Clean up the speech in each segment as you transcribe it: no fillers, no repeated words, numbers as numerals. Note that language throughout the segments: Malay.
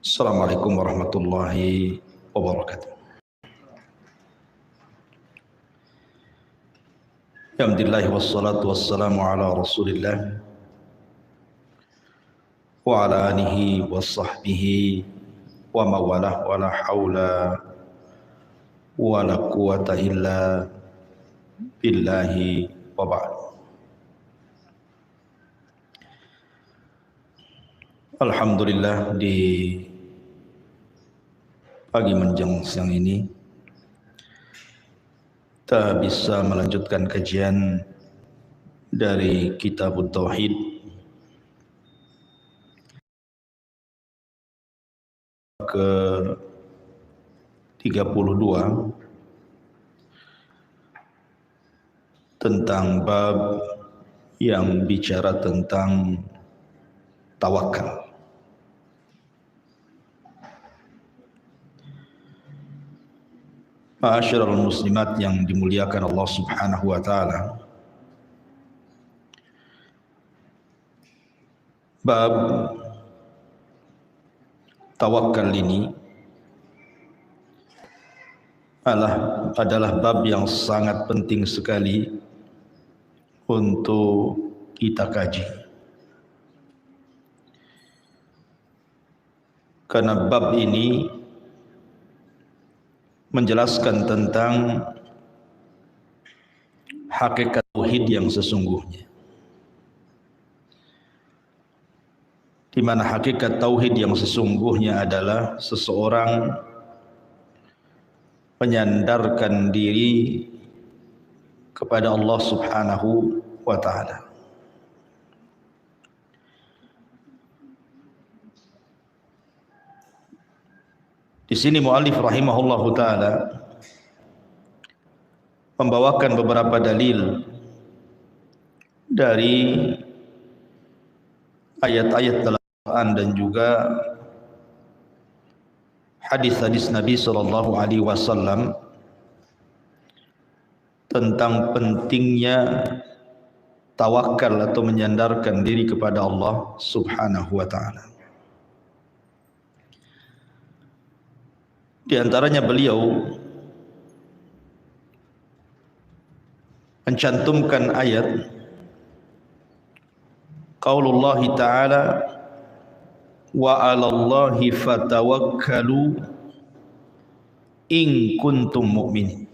Assalamualaikum warahmatullahi wabarakatuh. Alhamdulillah wassalatu wassalamu ala Rasulillah wa ala alihi wa sahbihi wa mawalah wa la hawla wa la quwata illa billahi wa ba'd. Alhamdulillah, di pagi menjelang siang ini kita bisa melanjutkan kajian dari Kitab Tauhid ke 32 tentang bab yang bicara tentang tawakal. Ma'asyiral muslimat yang dimuliakan Allah Subhanahu wa taala. Bab tawakal ini adalah bab yang sangat penting sekali untuk kita kaji. Karena bab ini menjelaskan tentang hakikat tauhid yang sesungguhnya. Di mana hakikat tauhid yang sesungguhnya adalah seseorang menyandarkan diri kepada Allah Subhanahu wa taala. Di sini muallif rahimahullahu taala membawakan beberapa dalil dari ayat-ayat dalam Al-Quran dan juga hadis-hadis Nabi sallallahu alaihi wasallam tentang pentingnya tawakal atau menyandarkan diri kepada Allah Subhanahu wa taala. Di antaranya beliau mencantumkan ayat qaulullah ta'ala wa 'alallahi fatawakkalu in kuntum mu'minin.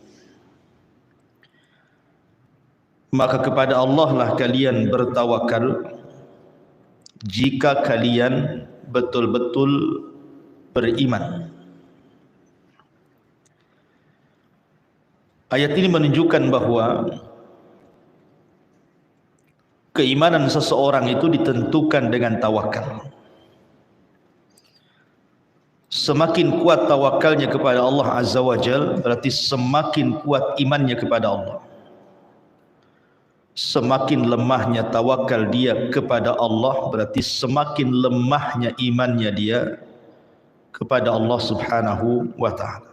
Maka kepada Allah lah kalian bertawakal jika kalian betul-betul beriman. Ayat ini menunjukkan bahwa keimanan seseorang itu ditentukan dengan tawakal. Semakin kuat tawakalnya kepada Allah Azza wa Jalla, berarti semakin kuat imannya kepada Allah. Semakin lemahnya tawakal dia kepada Allah, berarti semakin lemahnya imannya dia kepada Allah Subhanahu wa taala.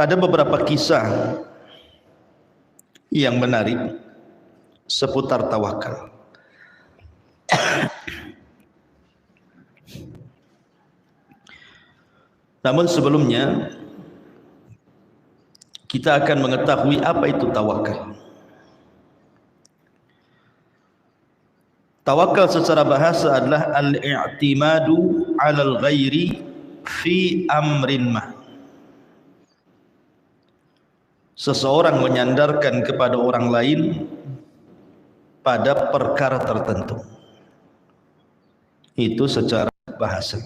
Ada beberapa kisah yang menarik seputar tawakal. Namun sebelumnya kita akan mengetahui apa itu tawakal. Tawakal secara bahasa adalah al-i'timadu 'alal ghairi fi amrin ma. Seseorang menyandarkan kepada orang lain pada perkara tertentu. Itu secara bahasa.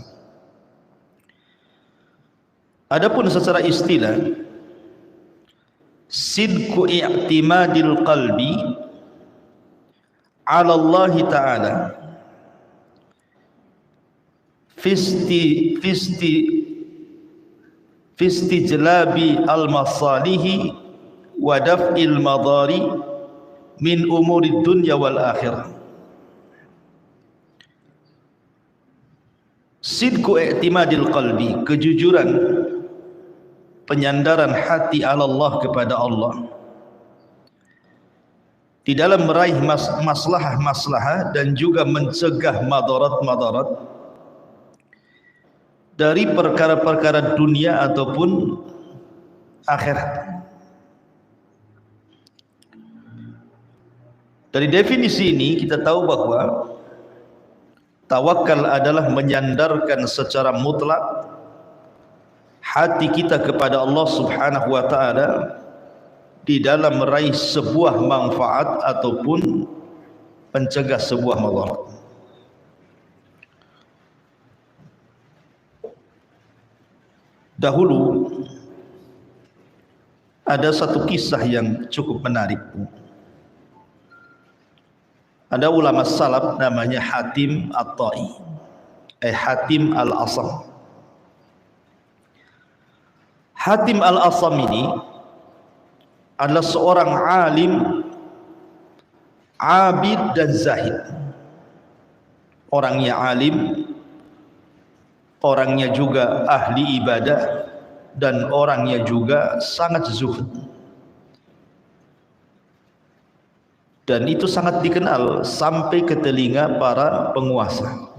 Adapun secara istilah, sidqu i'timadil qalbi 'ala Allah Ta'ala fi istijlabi al-masalihi wa daf'il madari min umuri dunya wal akhirah. Sidqu i'timadil qalbi, kejujuran penyandaran hati ala Allah kepada Allah di dalam meraih maslahah-maslahah dan juga mencegah madarat-madarat dari perkara-perkara dunia ataupun akhirat. Dari definisi ini kita tahu bahwa tawakal adalah menyandarkan secara mutlak hati kita kepada Allah Subhanahu wa taala di dalam meraih sebuah manfaat ataupun mencegah sebuah madarat. Dahulu ada satu kisah yang cukup menarik. Ada ulama salaf namanya Hatim At-Tai, Hatim Al-Asam. Hatim Al-Asam ini adalah seorang alim, abid dan zahid. Orangnya alim, orangnya juga ahli ibadah, dan orangnya juga sangat zuhud. Dan itu sangat dikenal sampai ke telinga para penguasa.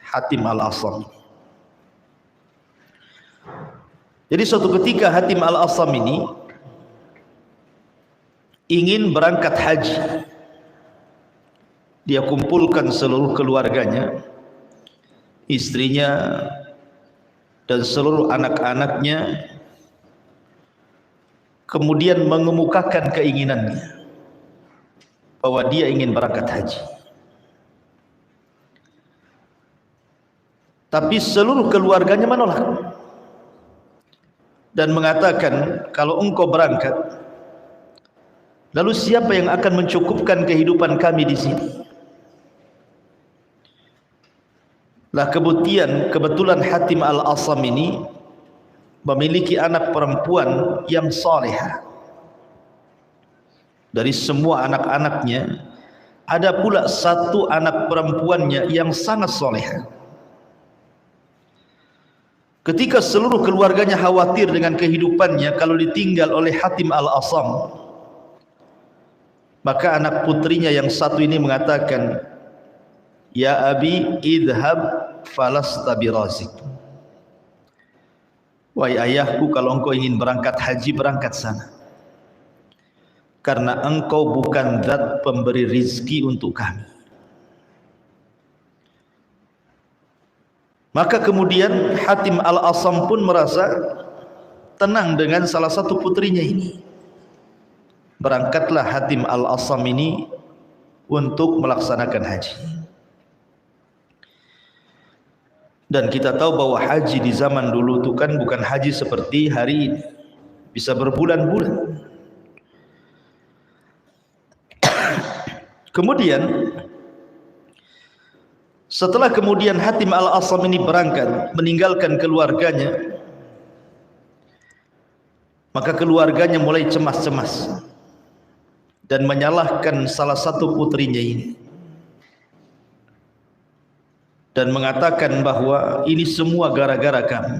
Hatim Al-Asam. Jadi suatu ketika Hatim Al-Asam ini ingin berangkat haji. Dia kumpulkan seluruh keluarganya, istrinya dan seluruh anak-anaknya, kemudian mengemukakan keinginannya bahwa dia ingin berangkat haji. Tapi seluruh keluarganya menolak dan mengatakan, kalau engkau berangkat, lalu siapa yang akan mencukupkan kehidupan kami di sini? Lah kebetulan Hatim Al-Asam ini memiliki anak perempuan yang salihah. Dari semua anak-anaknya ada pula satu anak perempuannya yang sangat salihah. Ketika seluruh keluarganya khawatir dengan kehidupannya kalau ditinggal oleh Hatim Al-Asam, maka anak putrinya yang satu ini mengatakan, "Ya abi, idhab falasta birazik." Wahai ayahku, kalau engkau ingin berangkat haji, berangkat sana, karena engkau bukan zat pemberi rizki untuk kami. Maka kemudian Hatim Al-Asam pun merasa tenang dengan salah satu putrinya ini. Berangkatlah Hatim Al-Asam ini untuk melaksanakan haji. Dan kita tahu bahwa haji di zaman dulu itu kan bukan haji seperti hari ini, bisa berbulan-bulan. Kemudian setelah kemudian Hatim Al-Asam ini berangkat meninggalkan keluarganya, maka keluarganya mulai cemas-cemas dan menyalahkan salah satu putrinya ini dan mengatakan bahwa ini semua gara-gara kamu.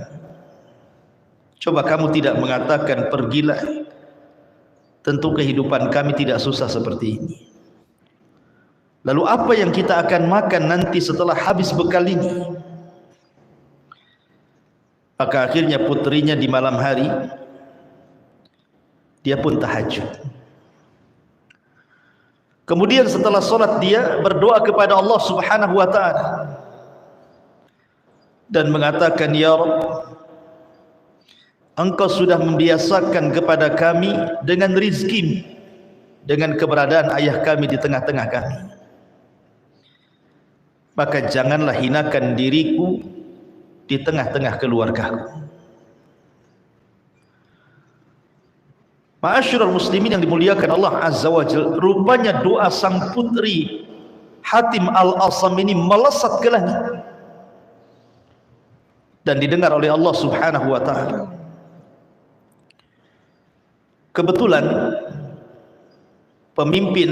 Coba kamu tidak mengatakan pergilah, tentu kehidupan kami tidak susah seperti ini. Lalu apa yang kita akan makan nanti setelah habis bekal ini? Maka akhirnya putrinya di malam hari dia pun tahajud. Kemudian setelah solat dia berdoa kepada Allah Subhanahu wa taala dan mengatakan, "Ya Rabb, Engkau sudah membiasakan kepada kami dengan rizki, dengan keberadaan ayah kami di tengah-tengah kami. Maka janganlah hinakan diriku di tengah-tengah keluargaku." Ma'asyiral muslimin yang dimuliakan Allah Azza wa Jalla, rupanya doa sang putri Hatim Al-Asam ini melesat ke langit dan didengar oleh Allah Subhanahu wa taala. Kebetulan pemimpin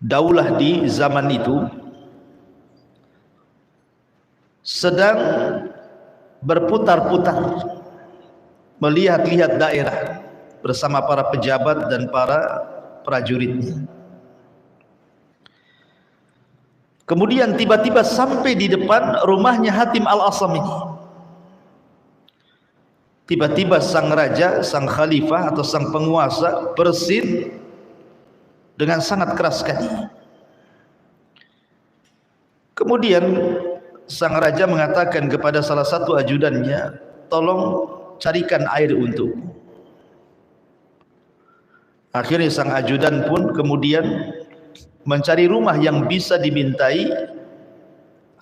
daulah di zaman itu sedang berputar-putar melihat-lihat daerah bersama para pejabat dan para prajuritnya. Kemudian tiba-tiba sampai di depan rumahnya Hatim Al-Asam ini. Tiba-tiba sang raja, sang khalifah atau sang penguasa bersin dengan sangat keras sekali. Kemudian sang raja mengatakan kepada salah satu ajudannya, tolong carikan air untukku. Akhirnya sang ajudan pun kemudian mencari rumah yang bisa dimintai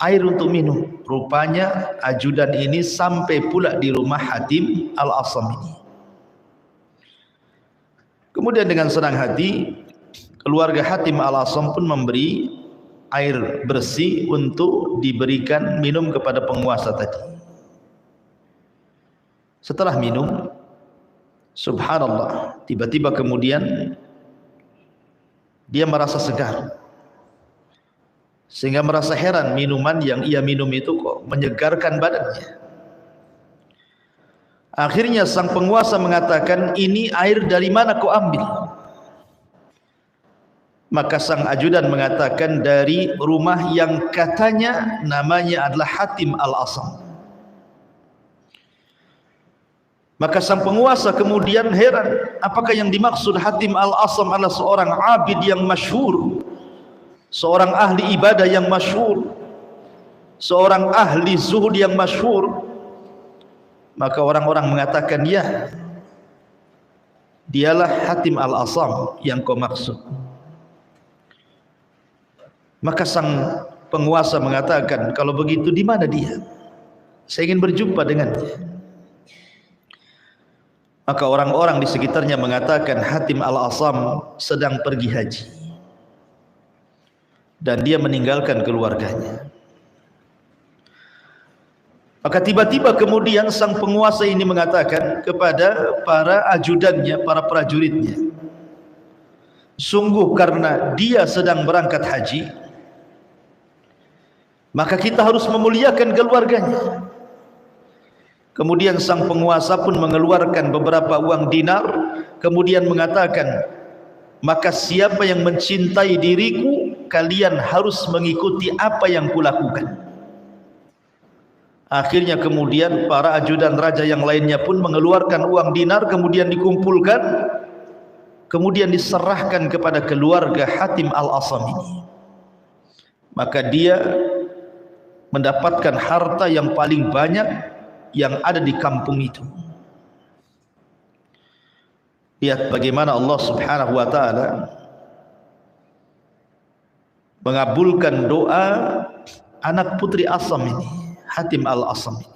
air untuk minum. Rupanya ajudan ini sampai pula di rumah Hatim Al-Asam ini. Kemudian dengan senang hati keluarga Hatim Al-Asam pun memberi air bersih untuk diberikan minum kepada penguasa tadi. Setelah minum, subhanallah, tiba-tiba kemudian dia merasa segar, sehingga merasa heran minuman yang ia minum itu kok menyegarkan badannya. Akhirnya sang penguasa mengatakan, ini air dari mana kau ambil? Maka sang ajudan mengatakan, dari rumah yang katanya namanya adalah Hatim Al-Asam. Maka sang penguasa kemudian heran, apakah yang dimaksud Hatim Al-Asam adalah seorang abid yang masyhur, seorang ahli ibadah yang masyhur, seorang ahli zuhud yang masyhur. Maka orang-orang mengatakan, ya, dialah Hatim Al-Asam yang kau maksud. Maka sang penguasa mengatakan, kalau begitu di mana dia? Saya ingin berjumpa dengannya. Maka orang-orang di sekitarnya mengatakan, Hatim Al-Asam sedang pergi haji dan dia meninggalkan keluarganya. Maka tiba-tiba kemudian sang penguasa ini mengatakan kepada para ajudannya, para prajuritnya, sungguh karena dia sedang berangkat haji, maka kita harus memuliakan keluarganya. Kemudian sang penguasa pun mengeluarkan beberapa uang dinar, kemudian mengatakan, maka siapa yang mencintai diriku, kalian harus mengikuti apa yang kulakukan. Akhirnya kemudian para ajudan raja yang lainnya pun mengeluarkan uang dinar, kemudian dikumpulkan, kemudian diserahkan kepada keluarga Hatim Al-Asam ini. Maka dia mendapatkan harta yang paling banyak yang ada di kampung itu. Lihat bagaimana Allah Subhanahu wa taala mengabulkan doa anak putri Asam ini, Hatim Al-Asam ini.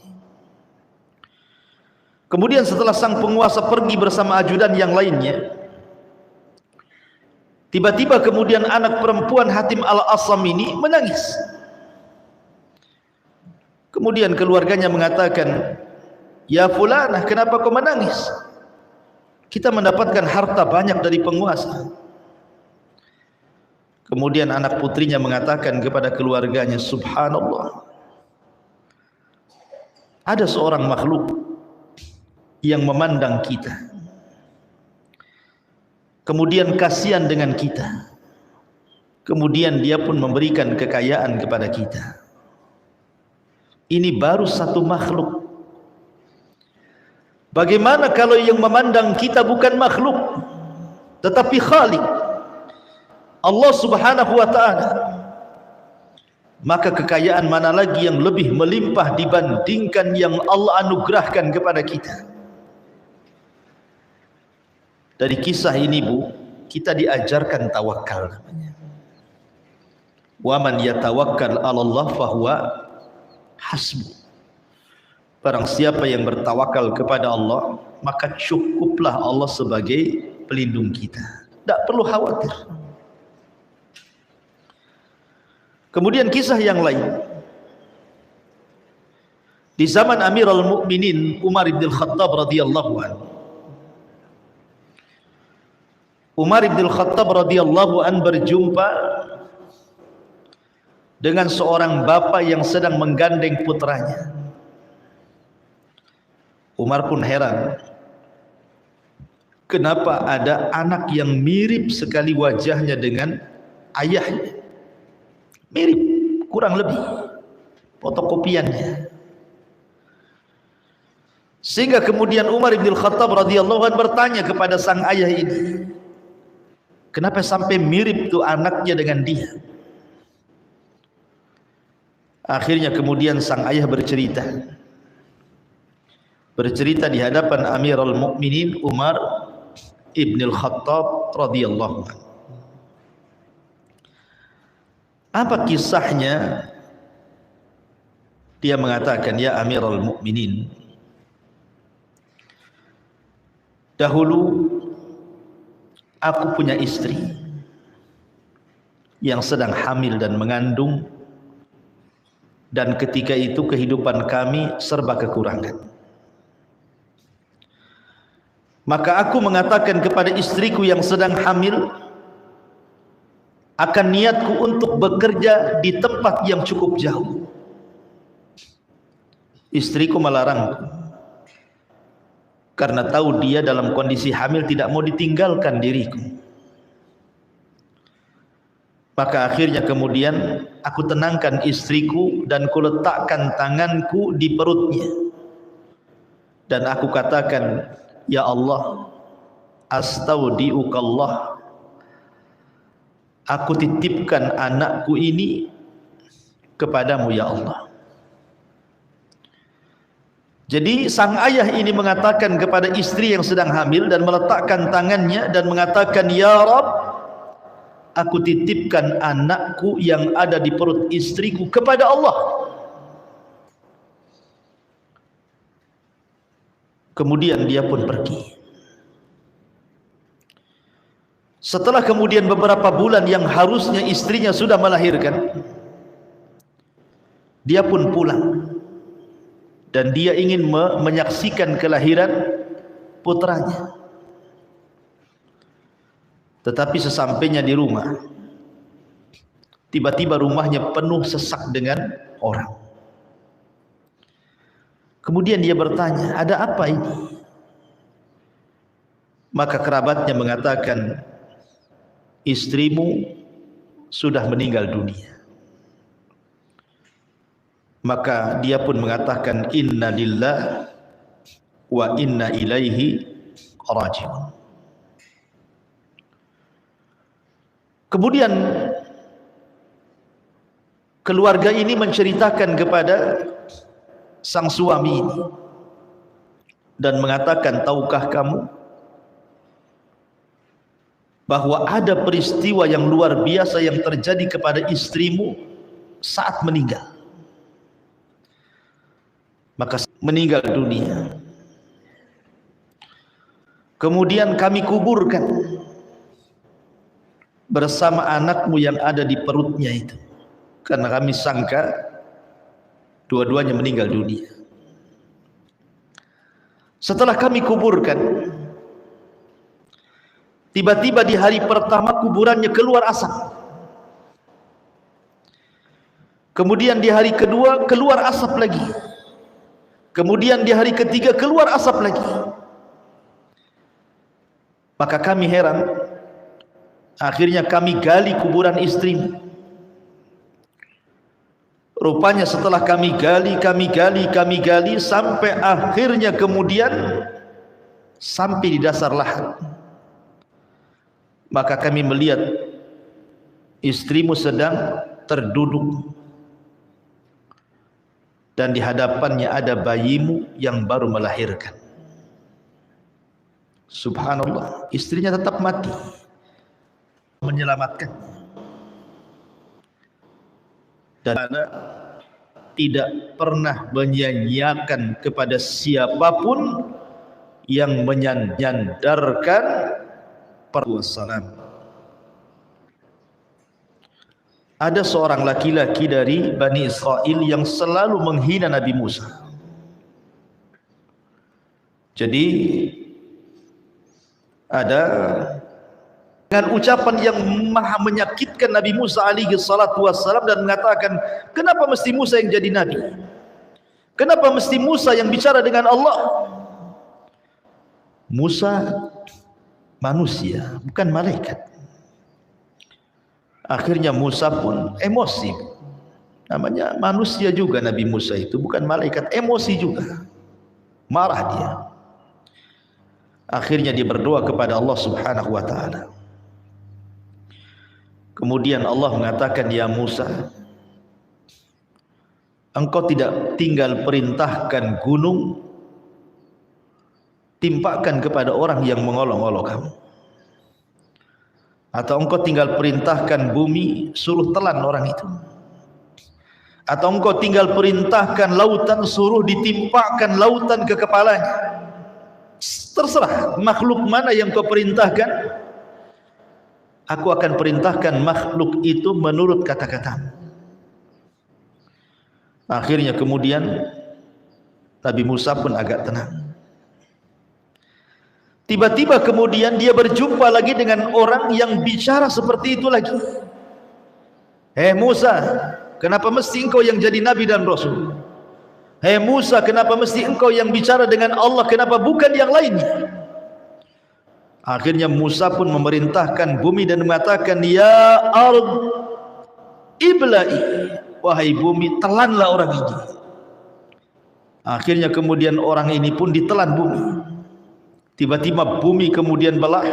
Kemudian setelah sang penguasa pergi bersama ajudan yang lainnya, tiba-tiba kemudian anak perempuan Hatim Al-Asam ini menangis. Kemudian keluarganya mengatakan, ya fulanah, kenapa kau menangis? Kita mendapatkan harta banyak dari penguasa. Kemudian anak putrinya mengatakan kepada keluarganya, subhanallah, ada seorang makhluk yang memandang kita, kemudian kasihan dengan kita, kemudian dia pun memberikan kekayaan kepada kita. Ini baru satu makhluk. Bagaimana kalau yang memandang kita bukan makhluk, tetapi Khalik, Allah Subhanahu wa ta'ala? Maka kekayaan mana lagi yang lebih melimpah dibandingkan yang Allah anugerahkan kepada kita? Dari kisah ini, Bu, kita diajarkan tawakal namanya. Wa man yatawakkal 'ala Allah fahuwa hasbu. Barang siapa yang bertawakal kepada Allah, maka cukuplah Allah sebagai pelindung kita. Tidak perlu khawatir. Kemudian kisah yang lain, di zaman Amirul Mukminin Umar bin Khattab radhiyallahu anhu. Umar bin Khattab radhiyallahu anhu berjumpa dengan seorang bapa yang sedang menggandeng putranya. Umar pun heran. kenapa ada anak yang mirip sekali wajahnya dengan ayahnya, mirip kurang lebih fotokopiannya. Sehingga kemudian Umar bin Khattab radhiyallahu anhu bertanya kepada sang ayah ini, kenapa sampai mirip tuh anaknya dengan dia? Akhirnya kemudian sang ayah bercerita di hadapan Amirul Mukminin Umar ibn Khattab radhiyallahu anhu. Apa kisahnya? Dia mengatakan, ya Amirul Mukminin, dahulu aku punya istri yang sedang hamil dan mengandung, dan ketika itu kehidupan kami serba kekurangan. Maka aku mengatakan kepada istriku yang sedang hamil akan niatku untuk bekerja di tempat yang cukup jauh. Istriku melarangku karena tahu dia dalam kondisi hamil tidak mau ditinggalkan diriku. Maka akhirnya kemudian aku tenangkan istriku dan kuletakkan tanganku di perutnya, dan aku katakan, ya Allah, astaudiukallah, aku titipkan anakku ini kepadamu ya Allah. Jadi sang ayah ini mengatakan kepada istri yang sedang hamil dan meletakkan tangannya dan mengatakan, ya Rabb, aku titipkan anakku yang ada di perut istriku kepada Allah. Kemudian dia pun pergi. Setelah kemudian beberapa bulan yang harusnya istrinya sudah melahirkan, dia pun pulang. Dan dia ingin menyaksikan kelahiran putranya. Tetapi sesampainya di rumah, tiba-tiba rumahnya penuh sesak dengan orang. Kemudian dia bertanya, ada apa ini? Maka kerabatnya mengatakan, istrimu sudah meninggal dunia. Maka dia pun mengatakan, inna lillah wa inna ilaihi raji'un. Kemudian keluarga ini menceritakan kepada sang suami ini dan mengatakan, tahukah kamu bahwa ada peristiwa yang luar biasa yang terjadi kepada istrimu saat meninggal? Maka meninggal dunia. Kemudian kami kuburkan bersama anakmu yang ada di perutnya itu, karena kami sangka dua-duanya meninggal dunia. Setelah kami kuburkan, tiba-tiba di hari pertama kuburannya keluar asap. Kemudian di hari kedua keluar asap lagi. Kemudian di hari ketiga keluar asap lagi. Maka kami heran. Akhirnya kami gali kuburan istrimu. Rupanya setelah kami gali sampai akhirnya kemudian sampai di dasar lahat. Maka kami melihat istrimu sedang terduduk dan di hadapannya ada bayimu yang baru melahirkan. Subhanallah, istrinya tetap mati, menyelamatkan. Dan tidak pernah menyanyiakan kepada siapapun yang menyandarkan perwasalam. Ada seorang laki-laki dari Bani Israel yang selalu menghina Nabi Musa. Jadi ada dengan ucapan yang maha menyakitkan Nabi Musa alaihi salatu wassalam dan mengatakan, kenapa mesti Musa yang jadi nabi? Kenapa mesti Musa yang bicara dengan Allah? Musa manusia, bukan malaikat. Akhirnya Musa pun emosi. Namanya manusia juga Nabi Musa itu, bukan malaikat, emosi juga. Marah dia. Akhirnya dia berdoa kepada Allah Subhanahu wa taala. Kemudian Allah mengatakan, "Ya Musa, engkau tidak tinggal perintahkan gunung timpakan kepada orang yang mengolok-olok kamu, atau engkau tinggal perintahkan bumi suruh telan orang itu, atau engkau tinggal perintahkan lautan suruh ditimpakan lautan ke kepalanya. Terserah makhluk mana yang kau perintahkan, aku akan perintahkan makhluk itu menurut kata-katamu." Akhirnya kemudian Nabi Musa pun agak tenang. Tiba-tiba kemudian dia berjumpa lagi dengan orang yang bicara seperti itu lagi. Musa, kenapa mesti engkau yang jadi nabi dan rasul? Musa, kenapa mesti engkau yang bicara dengan Allah, kenapa bukan yang lainnya? Akhirnya Musa pun memerintahkan bumi dan mengatakan, "Ya ard ibla'i, wahai bumi, telanlah orang ini." Akhirnya kemudian orang ini pun ditelan bumi. Tiba-tiba bumi kemudian belah.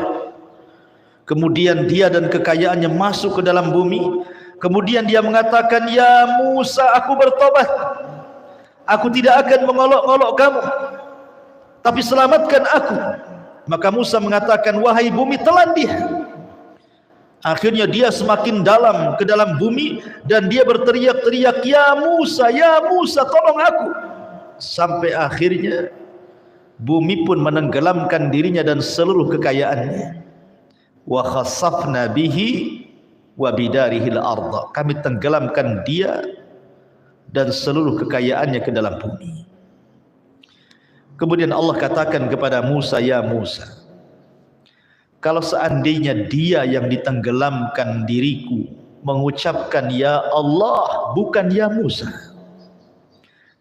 Kemudian dia dan kekayaannya masuk ke dalam bumi. Kemudian dia mengatakan, "Ya Musa, aku bertobat. Aku tidak akan mengolok-olok kamu, tapi selamatkan aku." Maka Musa mengatakan, "Wahai bumi, telan dia." Akhirnya dia semakin dalam ke dalam bumi dan dia berteriak-teriak, "Ya Musa, tolong aku." Sampai akhirnya bumi pun menenggelamkan dirinya dan seluruh kekayaannya. Wa khasafna bihi wa bidarihil arda. Kami tenggelamkan dia dan seluruh kekayaannya ke dalam bumi. Kemudian Allah katakan kepada Musa, "Ya Musa, kalau seandainya dia yang ditenggelamkan diriku mengucapkan ya Allah bukan ya Musa,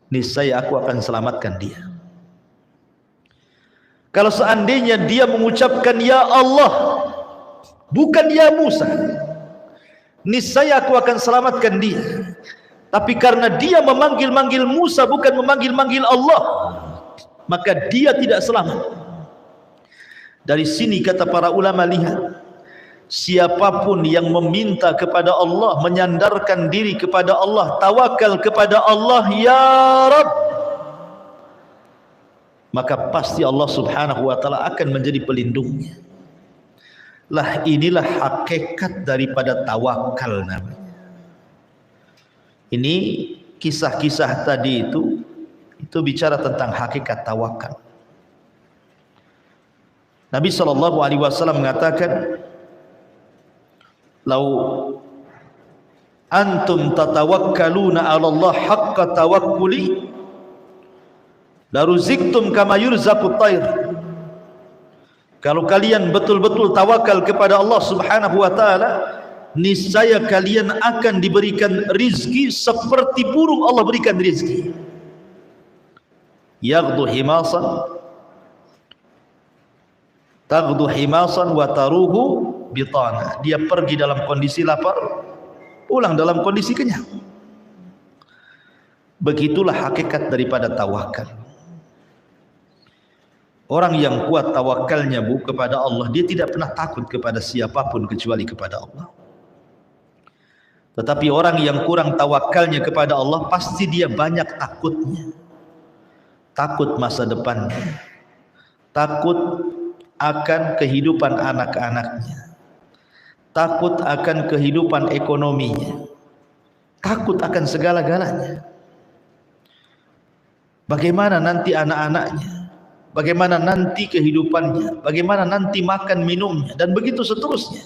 niscaya aku akan selamatkan dia. Kalau seandainya dia mengucapkan ya Allah bukan ya Musa, niscaya aku akan selamatkan dia. Tapi karena dia memanggil-manggil Musa bukan memanggil-manggil Allah, maka dia tidak selamat." Dari sini kata para ulama, lihat, siapapun yang meminta kepada Allah, menyandarkan diri kepada Allah, tawakal kepada Allah, ya Rabb, maka pasti Allah Subhanahu wa taala akan menjadi pelindungnya. Lah inilah hakikat daripada tawakal namanya. Ini kisah-kisah tadi itu bicara tentang hakikat tawakal. Nabi SAW mengatakan, "Lau antum tatawakkaluna 'ala Allah haqqa tawakkuli la ruziktum kama yurzaqut tayr." Kalau kalian betul-betul tawakal kepada Allah Subhanahu wa taala, niscaya kalian akan diberikan rizki seperti burung Allah berikan rizki. Yaghdu himasan, taghdu himasan wa taruhu bitana. Dia pergi dalam kondisi lapar, pulang dalam kondisi kenyang. Begitulah hakikat daripada tawakal. Orang yang kuat tawakalnya kepada Allah, dia tidak pernah takut kepada siapapun kecuali kepada Allah. Tetapi orang yang kurang tawakalnya kepada Allah, pasti dia banyak takutnya. Takut masa depannya, takut akan kehidupan anak-anaknya, takut akan kehidupan ekonominya, takut akan segala-galanya. Bagaimana nanti anak-anaknya, bagaimana nanti kehidupannya, bagaimana nanti makan minumnya, dan begitu seterusnya.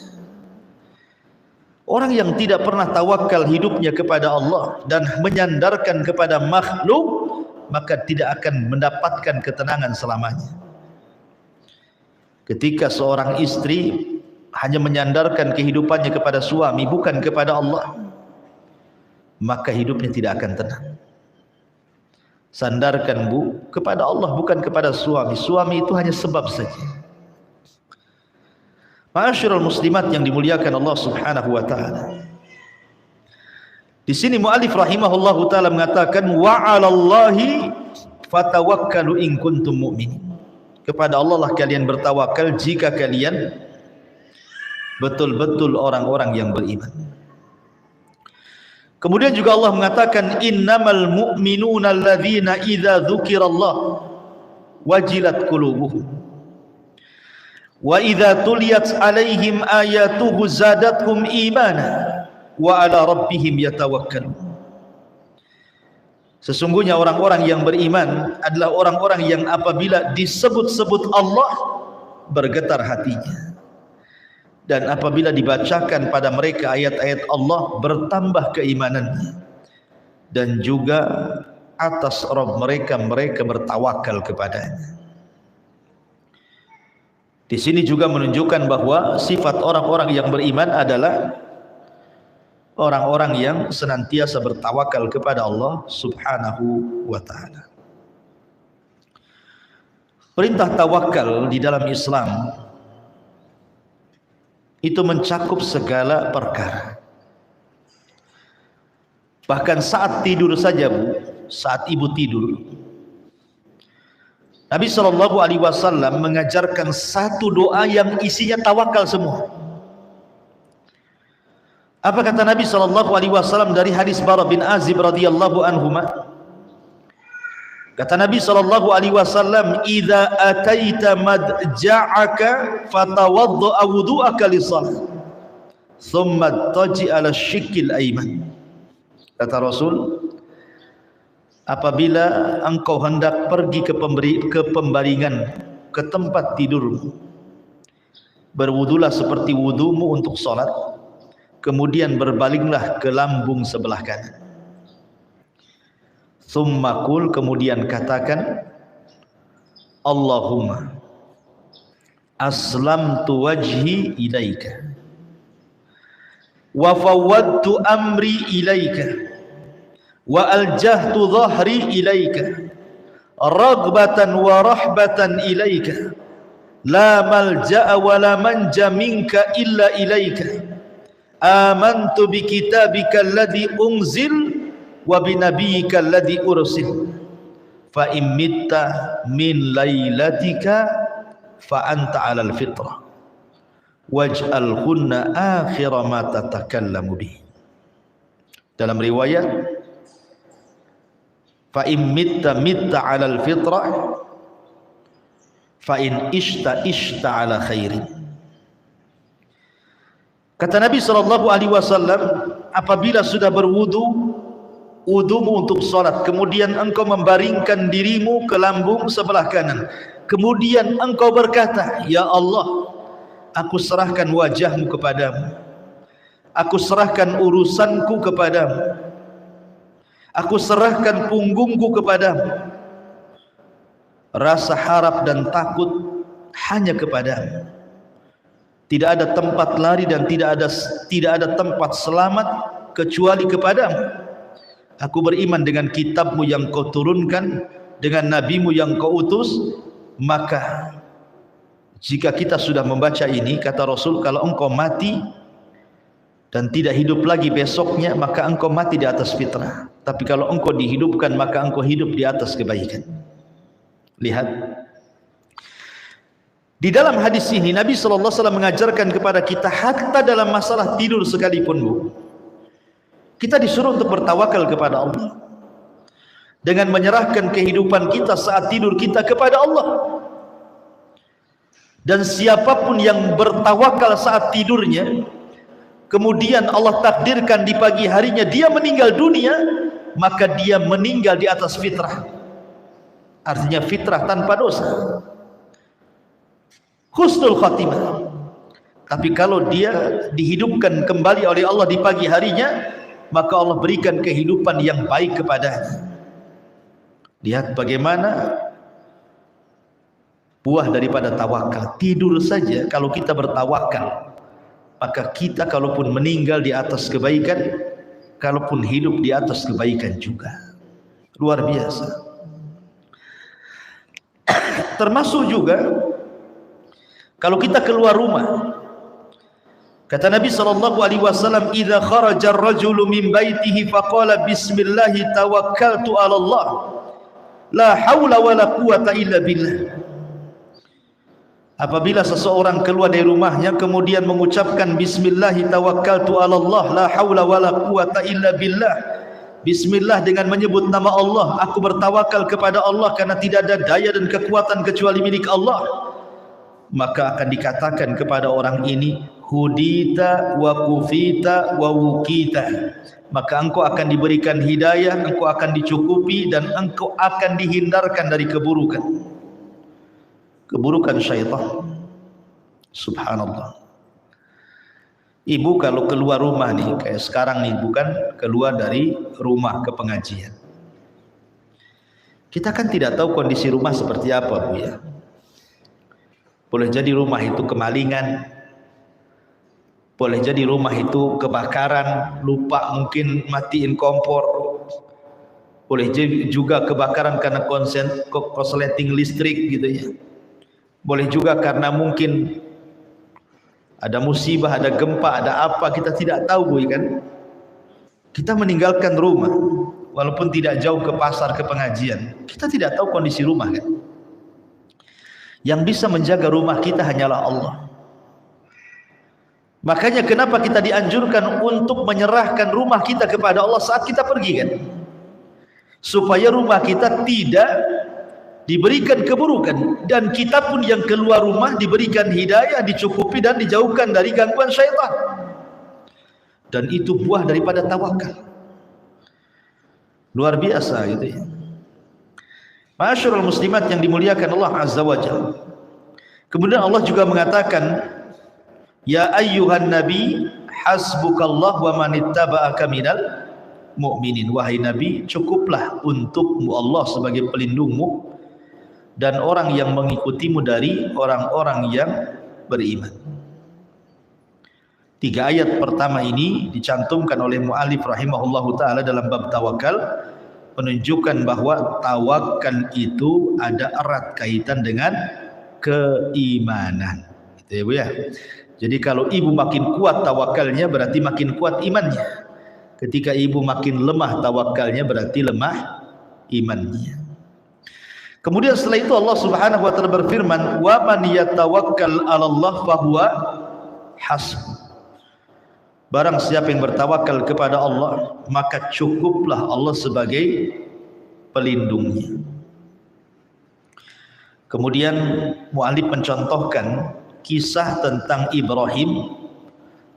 Orang yang tidak pernah tawakal hidupnya kepada Allah dan menyandarkan kepada makhluk, maka tidak akan mendapatkan ketenangan selamanya. Ketika seorang istri hanya menyandarkan kehidupannya kepada suami bukan kepada Allah, maka hidupnya tidak akan tenang. Sandarkan kepada Allah bukan kepada suami. Suami itu hanya sebab saja. Ma'asyiral muslimat yang dimuliakan Allah Subhanahu wa taala. Di sini muallif rahimahullahu taala mengatakan wa 'alallahi fatawakkalu in kuntum mu'minin. Kepada Allah lah kalian bertawakal jika kalian betul-betul orang-orang yang beriman. Kemudian juga Allah mengatakan innamal mu'minuna alladzina idza dzukirallah wajilat qulubuhum wa idza tuliyat 'alaihim ayatuhu zadatuhum imana wa 'ala rabbihim yatawakkalun. Sesungguhnya orang-orang yang beriman adalah orang-orang yang apabila disebut-sebut Allah bergetar hatinya, dan apabila dibacakan pada mereka ayat-ayat Allah bertambah keimanannya, dan juga atas Rabb mereka bertawakal kepadanya. Di sini juga menunjukkan bahwa sifat orang-orang yang beriman adalah orang-orang yang senantiasa bertawakal kepada Allah Subhanahu wa taala. Perintah tawakal di dalam Islam itu mencakup segala perkara. Bahkan saat tidur saja, Bu, saat ibu tidur, Nabi SAW mengajarkan satu doa yang isinya tawakal semua. Apa kata Nabi SAW dari hadis Bara bin Azib radhiyallahu anhuma? Kata Nabi SAW, "Idza ataita madja'aka fatawadda wudu'aka lis-shalah, thumma taji 'ala syikil ayman." Kata Rasul, apabila engkau hendak pergi ke pembaringan, ke tempat tidurmu, berwudulah seperti wudumu untuk salat, kemudian berbalinglah ke lambung sebelah kanan. Tsumma qul, kemudian katakan, Allahumma aslamtu wajhi ilaika wa fawwadtu amri ilaika wa aljahtu dhahri ilaika raghbatan wa rahbatan ilaika la malja'a wa la manja minka illa ilaika amantu bi kitabika alladhi unzil wa bi nabiyyika alladhi ursil fa in mitta min lailatika fa anta 'alal fitrah waj'alhunna akhira ma tatakallamu bih. Dalam riwayat fa in mitta 'alal fitrah fa in ishta 'ala khairin. Kata Nabi SAW, apabila sudah wudumu untuk salat, kemudian engkau membaringkan dirimu ke lambung sebelah kanan, kemudian engkau berkata, ya Allah, aku serahkan wajahmu kepadamu, aku serahkan urusanku kepadamu, aku serahkan punggungku kepadamu, rasa harap dan takut hanya kepadamu. Tidak ada tempat lari dan tidak ada tempat selamat kecuali kepadamu. Aku beriman dengan kitabmu yang kau turunkan, dengan nabimu yang kau utus. Maka jika kita sudah membaca ini, kata Rasul, kalau engkau mati dan tidak hidup lagi besoknya, maka engkau mati di atas fitrah. Tapi kalau engkau dihidupkan, maka engkau hidup di atas kebaikan. Lihat, di dalam hadis ini Nabi SAW mengajarkan kepada kita, hatta dalam masalah tidur sekalipun, Bu, kita disuruh untuk bertawakal kepada Allah, dengan menyerahkan kehidupan kita saat tidur kita kepada Allah. Dan siapapun yang bertawakal saat tidurnya, kemudian Allah takdirkan di pagi harinya dia meninggal dunia, maka dia meninggal di atas fitrah. Artinya fitrah tanpa dosa, husnul khatimah. Tapi kalau dia dihidupkan kembali oleh Allah di pagi harinya, maka Allah berikan kehidupan yang baik kepadanya. Lihat bagaimana buah daripada tawakal. Tidur saja kalau kita bertawakal, maka kita kalaupun meninggal di atas kebaikan, kalaupun hidup di atas kebaikan juga. Luar biasa. Termasuk juga kalau kita keluar rumah, Kata Nabi SAW, "Idza kharaja ar-rajulu min baitihi faqala bismillah tawakkaltu 'ala Allah, la haula wala quwata illa billah." Apabila seseorang keluar dari rumahnya kemudian mengucapkan bismillah tawakkaltu 'ala Allah, la haula wala quwata illa billah. Bismillah dengan menyebut nama Allah, aku bertawakal kepada Allah karena tidak ada daya dan kekuatan kecuali milik Allah. Maka akan dikatakan kepada orang ini, hudita wa kufita wa wukita, maka engkau akan diberikan hidayah, engkau akan dicukupi, dan engkau akan dihindarkan dari keburukan syaitan. Subhanallah. Ibu kalau keluar rumah nih, kayak sekarang nih, bukan keluar dari rumah ke pengajian, kita kan tidak tahu kondisi rumah seperti apa, Bu, ya. Boleh jadi rumah itu kemalingan, boleh jadi rumah itu kebakaran, lupa mungkin matiin kompor, boleh juga kebakaran karena korsleting listrik gitu ya, boleh juga karena mungkin ada musibah, ada gempa, ada apa, kita tidak tahu, Bu, kan. Kita meninggalkan rumah walaupun tidak jauh ke pasar, ke pengajian, kita tidak tahu kondisi rumah, kan. Yang bisa menjaga rumah kita hanyalah Allah. Makanya kenapa kita dianjurkan untuk menyerahkan rumah kita kepada Allah saat kita pergi, kan? Supaya rumah kita tidak diberikan keburukan, dan kita pun yang keluar rumah diberikan hidayah, dicukupi dan dijauhkan dari gangguan syaitan. Dan itu buah daripada tawakal. Luar biasa gitu ya. Ma'asyiral muslimat yang dimuliakan Allah Azza wa Jalla. Kemudian Allah juga mengatakan, ya ayyuhan nabi hasbukallah wa manittaba'aka minal mu'minin. Wahai nabi, cukuplah untukmu Allah sebagai pelindungmu dan orang yang mengikutimu dari orang-orang yang beriman. 3 ayat pertama ini dicantumkan oleh mu'allif rahimahullahu ta'ala dalam bab tawakal, menunjukkan bahwa tawakal itu ada erat kaitan dengan keimanan, gitu ya, Bu, ya. Jadi kalau ibu makin kuat tawakalnya berarti makin kuat imannya. Ketika ibu makin lemah tawakalnya berarti lemah imannya. Kemudian setelah itu Allah Subhanahu wa taala berfirman, "Wa man yatawakkal 'ala Allah fa huwa hasbuh." Barang siapa yang bertawakal kepada Allah, maka cukuplah Allah sebagai pelindungnya. Kemudian mu'allif mencontohkan kisah tentang Ibrahim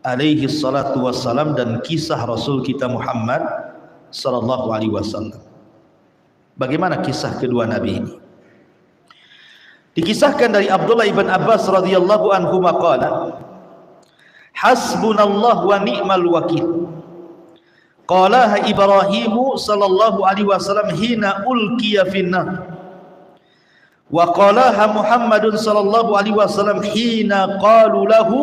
alaihi salatu wassalam dan kisah Rasul kita Muhammad sallallahu alaihi wasallam. Bagaimana kisah kedua nabi ini? Dikisahkan dari Abdullah ibn Abbas radhiyallahu anhu maqala, hasbunallah wa ni'mal wakil. Qalaha Ibrahim sallallahu alaihi wasallam hina ulqiya finnar. Wa qalaha Muhammadun sallallahu alaihi wasallam hina qalu lahu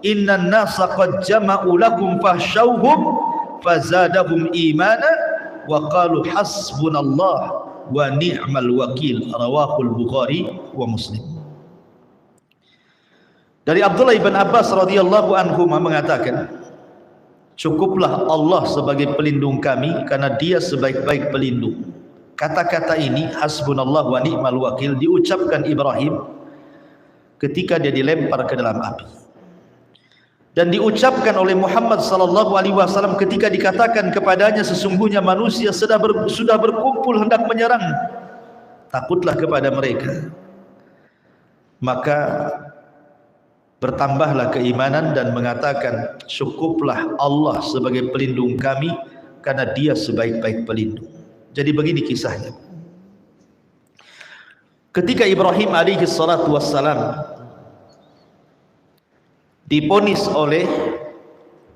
innan nasa qad jama'u lakum fahshawhum fazadahum imana wa qalu hasbunallah wa ni'mal wakil. Rawahul Bukhari wa Muslim. Dari Abdullah ibn Abbas radhiyallahu anhu mengatakan, cukuplah Allah sebagai pelindung kami karena dia sebaik-baik pelindung. Kata-kata ini hasbunallah wa ni'mal wakil diucapkan Ibrahim ketika dia dilempar ke dalam api, dan diucapkan oleh Muhammad sallallahu alaihi wasallam ketika dikatakan kepadanya sesungguhnya manusia sudah berkumpul hendak menyerang, takutlah kepada mereka. Maka bertambahlah keimanan dan mengatakan, cukuplah Allah sebagai pelindung kami karena dia sebaik-baik pelindung. Jadi begini kisahnya. Ketika Ibrahim alaihi salatu wassalam diponis oleh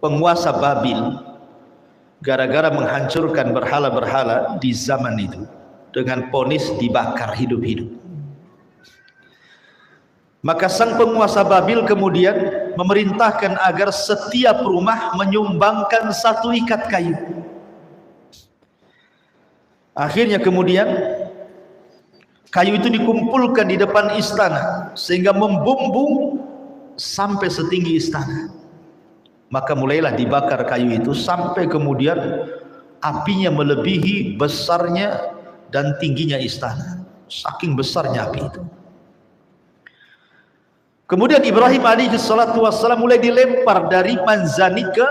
penguasa Babil gara-gara menghancurkan berhala-berhala di zaman itu, dengan ponis dibakar hidup-hidup, maka sang penguasa Babil kemudian memerintahkan agar setiap rumah menyumbangkan 1 ikat kayu. Akhirnya kemudian kayu itu dikumpulkan di depan istana sehingga membumbung sampai setinggi istana. Maka mulailah dibakar kayu itu sampai kemudian apinya melebihi besarnya dan tingginya istana. Saking besarnya api itu. Kemudian Ibrahim alaihi salatu wassalam mulai dilempar dari manzani ke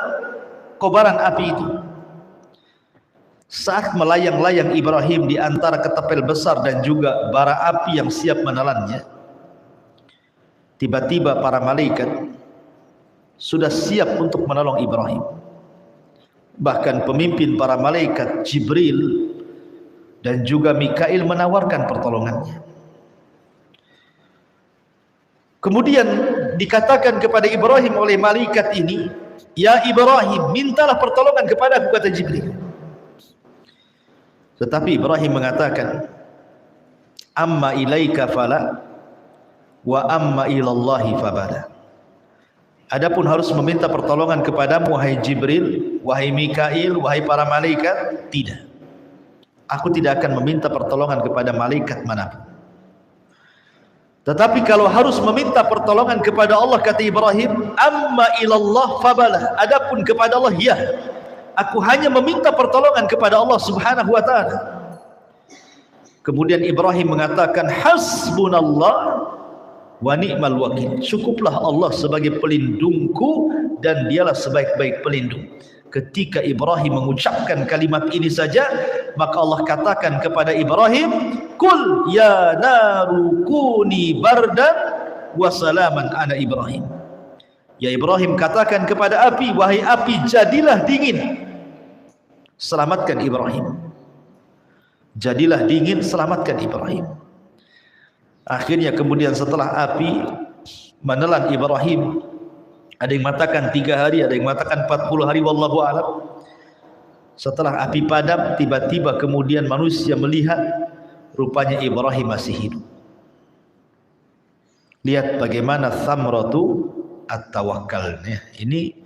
kobaran api itu. Saat melayang-layang Ibrahim di antara ketapel besar dan juga bara api yang siap menelannya, tiba-tiba para malaikat sudah siap untuk menolong Ibrahim. Bahkan pemimpin para malaikat Jibril dan juga Mikail menawarkan pertolongannya. Kemudian dikatakan kepada Ibrahim oleh malaikat ini, "Ya Ibrahim, mintalah pertolongan kepadaku," kata Jibril. Tetapi Ibrahim mengatakan, "Amma ilaika fala wa amma ilallahi fabala." Adapun harus meminta pertolongan kepadamu wahai Jibril, wahai Mikail, wahai para malaikat, tidak. Aku tidak akan meminta pertolongan kepada malaikat manapun. Tetapi kalau harus meminta pertolongan kepada Allah, kata Ibrahim, amma ilallah fabalah. Adapun kepada Allah, ya, aku hanya meminta pertolongan kepada Allah subhanahu wa ta'ala. Kemudian Ibrahim mengatakan, hasbunallah wa ni'mal wakil. Cukuplah Allah sebagai pelindungku dan dialah sebaik-baik pelindung. Ketika Ibrahim mengucapkan kalimat ini saja, maka Allah katakan kepada Ibrahim, "Kul ya naru kuni bardan wa salaman ala Ibrahim." Ya Ibrahim, katakan kepada api, wahai api, jadilah dingin, selamatkan Ibrahim. Jadilah dingin, selamatkan Ibrahim. Akhirnya kemudian setelah api menelan Ibrahim, ada yang mengatakan 3 hari, ada yang mengatakan 40 hari, wallahu a'lam. Setelah api padam, tiba-tiba kemudian manusia melihat rupanya Ibrahim masih hidup. Lihat bagaimana thamratu at-tawakkal. Ini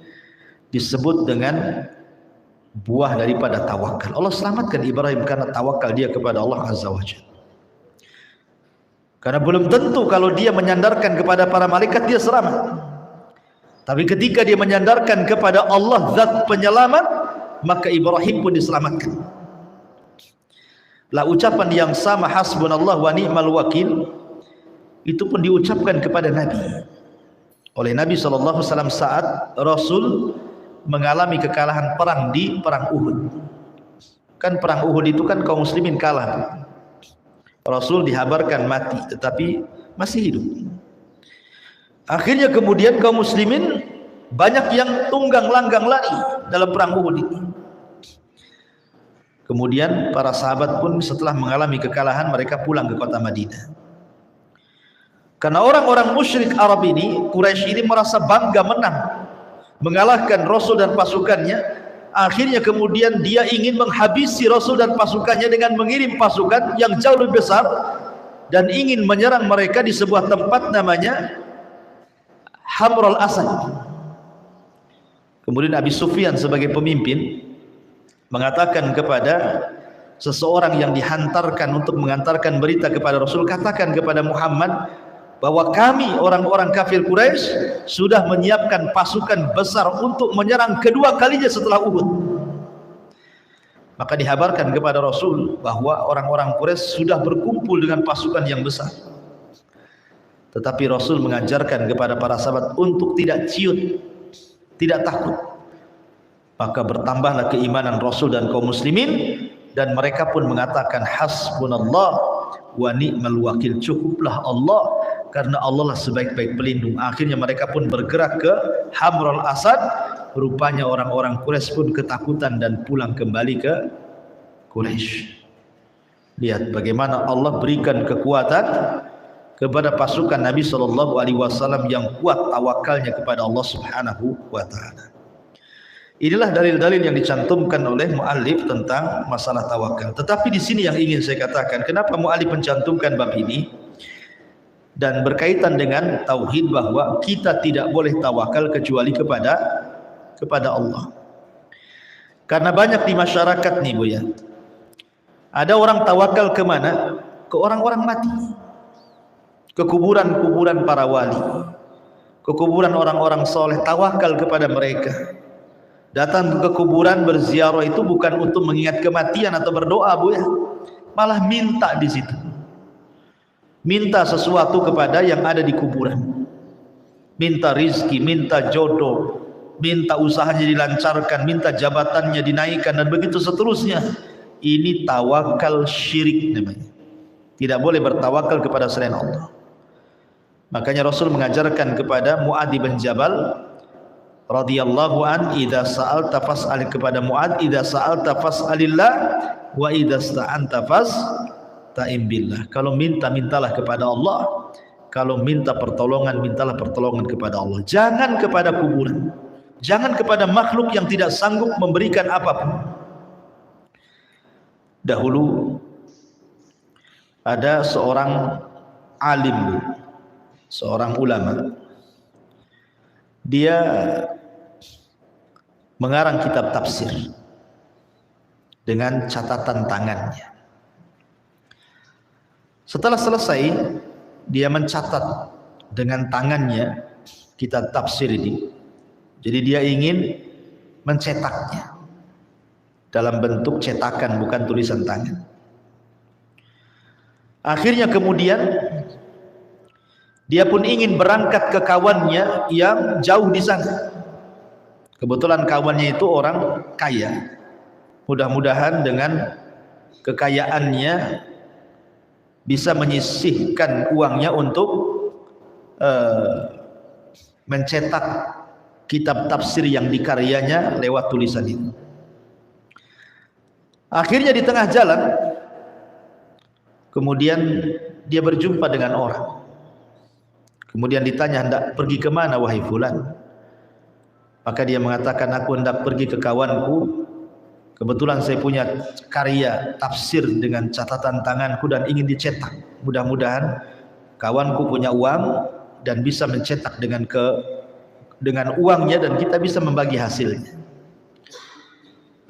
disebut dengan buah daripada tawakal. Allah selamatkan Ibrahim karena tawakal dia kepada Allah Azza wa Jalla. Karena belum tentu kalau dia menyandarkan kepada para malaikat dia selamat. Tapi ketika dia menyandarkan kepada Allah zat penyelamat, maka Ibrahim pun diselamatkan. Lah ucapan yang sama, hasbunallah wa ni'mal wakil, itu pun diucapkan kepada Nabi oleh Nabi SAW saat Rasul mengalami kekalahan perang di perang Uhud. Kan perang Uhud itu kan kaum muslimin kalah. Rasul dihabarkan mati tetapi masih hidup. Akhirnya kemudian kaum muslimin banyak yang tunggang langgang lari dalam perang Uhud ini. Kemudian para sahabat pun setelah mengalami kekalahan, mereka pulang ke kota Madinah. Karena orang-orang musyrik Arab ini, Quraisy ini merasa bangga menang, mengalahkan Rasul dan pasukannya. Akhirnya kemudian dia ingin menghabisi Rasul dan pasukannya dengan mengirim pasukan yang jauh lebih besar dan ingin menyerang mereka di sebuah tempat namanya Hamrul Asad. Kemudian Abi Sufyan sebagai pemimpin mengatakan kepada seseorang yang dihantarkan untuk mengantarkan berita kepada Rasul, katakan kepada Muhammad bahwa kami orang-orang kafir Quraisy sudah menyiapkan pasukan besar untuk menyerang kedua kalinya setelah Uhud. Maka dihabarkan kepada Rasul bahwa orang-orang Quraisy sudah berkumpul dengan pasukan yang besar. Tetapi Rasul mengajarkan kepada para sahabat untuk tidak ciut, tidak takut. Maka bertambahlah keimanan Rasul dan kaum muslimin, dan mereka pun mengatakan hasbunallah wa ni'mal wakil, cukuplah Allah karena Allah lah sebaik-baik pelindung. Akhirnya mereka pun bergerak ke Hamrul Asad. Rupanya orang-orang Quraisy pun ketakutan dan pulang kembali ke Quraisy. Lihat bagaimana Allah berikan kekuatan kepada pasukan Nabi SAW yang kuat tawakalnya kepada Allah Subhanahu wa ta'ala. Inilah dalil-dalil yang dicantumkan oleh muallif tentang masalah tawakal. Tetapi di sini yang ingin saya katakan, kenapa muallif mencantumkan bab ini dan berkaitan dengan tauhid, bahwa kita tidak boleh tawakal kecuali kepada Allah. Karena banyak di masyarakat nih Bu ya, ada orang tawakal kemana? Ke orang-orang mati, ke kuburan-kuburan para wali, ke kuburan orang-orang soleh, tawakal kepada mereka. Datang ke kuburan berziarah itu bukan untuk mengingat kematian atau berdoa, Bu ya. Malah minta di situ. Minta sesuatu kepada yang ada di kuburan. Minta rizki, minta jodoh, minta usahanya dilancarkan, minta jabatannya dinaikkan, dan begitu seterusnya. Ini tawakal syirik namanya. Tidak boleh bertawakal kepada selain Allah. Makanya Rasul mengajarkan kepada Mu'adz bin Jabal radhiyallahu an, idza sa'alta fas'al, kepada Mu'adz, idza sa'alta fas'alillah wa idza sta'anta fasta'in billah. Kalau minta, mintalah kepada Allah. Kalau minta pertolongan, mintalah pertolongan kepada Allah. Jangan kepada kuburan. Jangan kepada makhluk yang tidak sanggup memberikan apapun. Dahulu ada seorang alim, seorang ulama. Dia mengarang kitab tafsir dengan catatan tangannya. Setelah selesai, dia mencatat dengan tangannya kitab tafsir ini. Jadi dia ingin mencetaknya dalam bentuk cetakan, bukan tulisan tangan. Akhirnya kemudian dia pun ingin berangkat ke kawannya yang jauh di sana. Kebetulan kawannya itu orang kaya. Mudah-mudahan dengan kekayaannya bisa menyisihkan uangnya untuk mencetak kitab tafsir yang dikaryanya lewat tulisan itu. Akhirnya di tengah jalan kemudian dia berjumpa dengan orang. Kemudian ditanya, hendak pergi ke mana wahai fulan? Maka dia mengatakan, aku hendak pergi ke kawanku. Kebetulan saya punya karya tafsir dengan catatan tanganku dan ingin dicetak. Mudah-mudahan kawanku punya uang dan bisa mencetak dengan uangnya, dan kita bisa membagi hasilnya.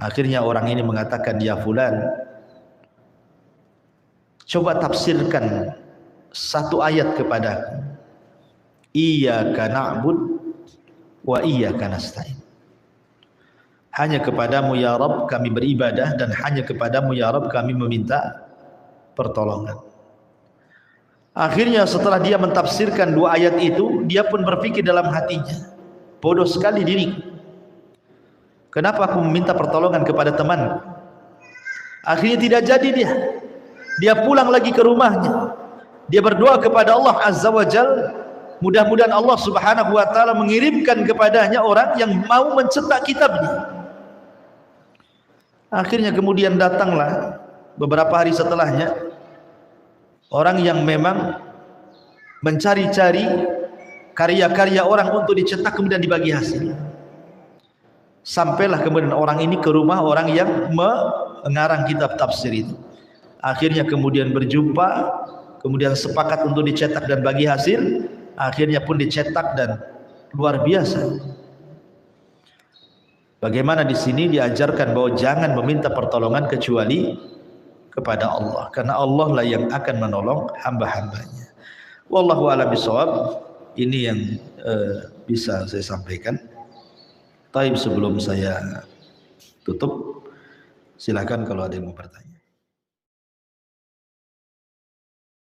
Akhirnya orang ini mengatakan, ya fulan, coba tafsirkan satu ayat kepadaku. Iyyaka na'bud wa iyyaka nasta'in. Hanya kepadamu ya Rabb kami beribadah, dan hanya kepadamu ya Rabb kami meminta pertolongan. Akhirnya setelah dia mentafsirkan dua ayat itu, dia pun berpikir dalam hatinya, bodoh sekali diriku. Kenapa aku meminta pertolongan kepada temanku? Akhirnya tidak jadi dia. Dia pulang lagi ke rumahnya. Dia berdoa kepada Allah Azza wa Jalla, mudah-mudahan Allah Subhanahu wa taala mengirimkan kepadanya orang yang mau mencetak kitabnya. Akhirnya kemudian datanglah beberapa hari setelahnya orang yang memang mencari-cari karya-karya orang untuk dicetak kemudian dibagi hasil. Sampailah kemudian orang ini ke rumah orang yang mengarang kitab tafsir itu. Akhirnya kemudian berjumpa, kemudian sepakat untuk dicetak dan bagi hasil. Akhirnya pun dicetak dan luar biasa. Bagaimana di sini diajarkan bahwa jangan meminta pertolongan kecuali kepada Allah, karena Allah lah yang akan menolong hamba-hambanya. Wallahu a'lam bishawab. Ini yang bisa saya sampaikan. Taib, sebelum saya tutup, silakan kalau ada yang mau bertanya.